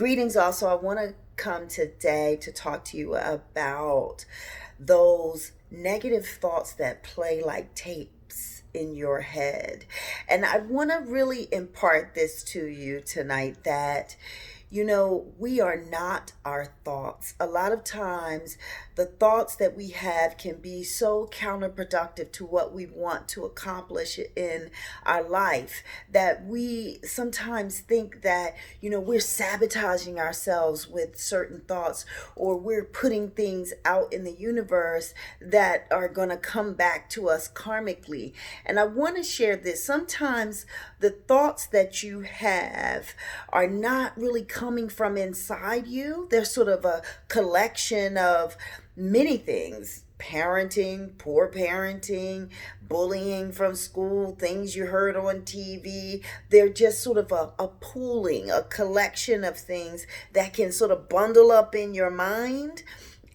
Greetings. Also, I want to come today to talk to you about those negative thoughts that play like tapes in your head. And I want to really impart this to you tonight that we are not our thoughts. A lot of times, the thoughts that we have can be so counterproductive to what we want to accomplish in our life that we sometimes think that, we're sabotaging ourselves with certain thoughts, or we're putting things out in the universe that are going to come back to us karmically. And I want to share this. Sometimes the thoughts that you have are not really coming from inside you. They're sort of a collection of many things: parenting, poor parenting, bullying from school, things you heard on TV. They're just sort of a pooling, a collection of things that can sort of bundle up in your mind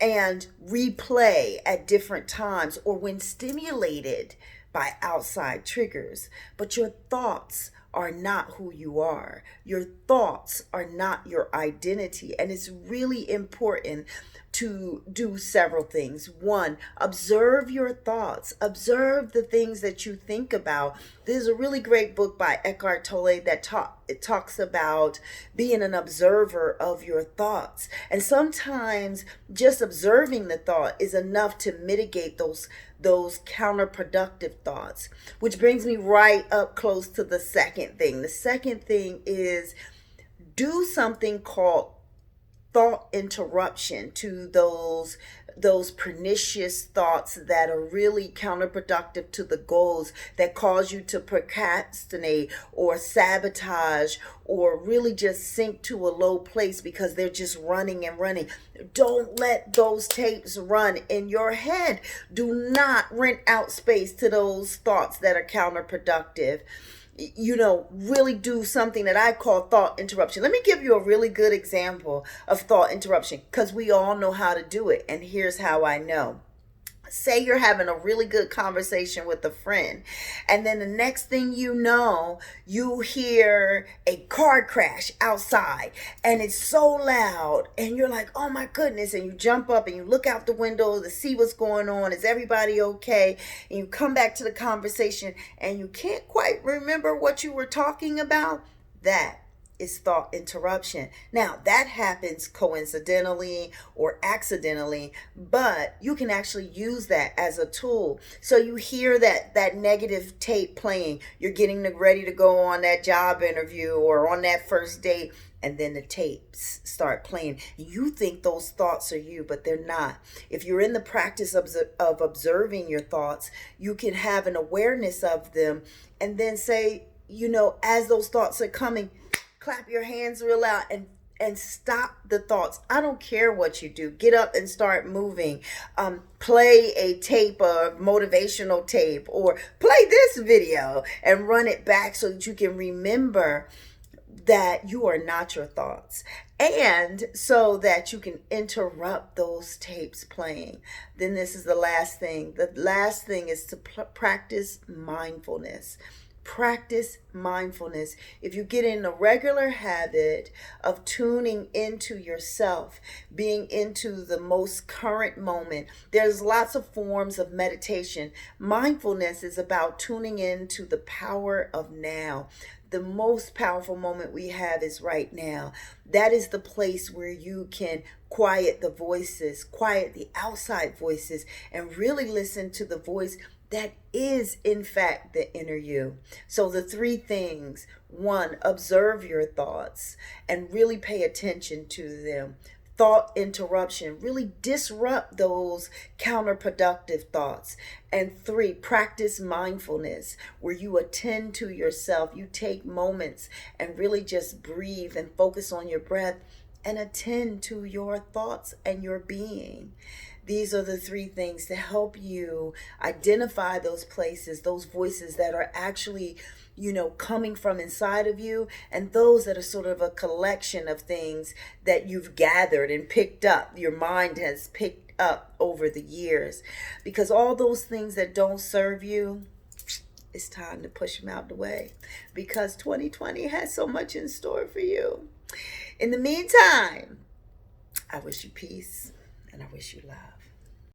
and replay at different times or when stimulated by outside triggers. But your thoughts are not who you are. Your thoughts are not your identity. And it's really important to do several things. One, observe your thoughts. Observe the things that you think about. There's a really great book by Eckhart Tolle that it talks about being an observer of your thoughts. And sometimes just observing the thought is enough to mitigate those counterproductive thoughts, which brings me right up close to the second thing. The second thing is do something called thought interruption to those pernicious thoughts that are really counterproductive to the goals, that cause you to procrastinate or sabotage or really just sink to a low place because they're just running and running. Don't let those tapes run in your head. Do not rent out space to those thoughts that are counterproductive. Really do something that I call thought interruption. Let me give you a really good example of thought interruption, because we all know how to do it. And here's how I know. Say you're having a really good conversation with a friend, and then the next thing you know, you hear a car crash outside, and it's so loud, and you're like, oh my goodness, and you jump up and you look out the window to see what's going on. Is everybody okay? And you come back to the conversation, and you can't quite remember what you were talking about. That is thought interruption. Now, that happens coincidentally or accidentally, but you can actually use that as a tool. So you hear that negative tape playing. You're getting ready to go on that job interview or on that first date, and then the tapes start playing. You think those thoughts are you, but they're not. If you're in the practice of observing your thoughts, you can have an awareness of them and then say, as those thoughts are coming, clap your hands real loud and stop the thoughts. I don't care what you do. Get up and start moving. Play a tape, a motivational tape, or play this video and run it back so that you can remember that you are not your thoughts, and so that you can interrupt those tapes playing. Then this is the last thing. The last thing is to practice mindfulness. Practice mindfulness. If you get in a regular habit of tuning into yourself, being into the most current moment, there's lots of forms of meditation. Mindfulness is about tuning into the power of now. The most powerful moment we have is right now. That is the place where you can quiet the voices, quiet the outside voices, and really listen to the voice that is, in fact, the inner you. So the three things: one, observe your thoughts and really pay attention to them. Thought interruption, really disrupt those counterproductive thoughts. And three, practice mindfulness, where you attend to yourself. You take moments and really just breathe and focus on your breath and attend to your thoughts and your being. These are the three things to help you identify those places, those voices that are actually, coming from inside of you, and those that are sort of a collection of things that you've gathered and picked up. Your mind has picked up over the years, because all those things that don't serve you, it's time to push them out the way, because 2020 has so much in store for you. In the meantime, I wish you peace and I wish you love.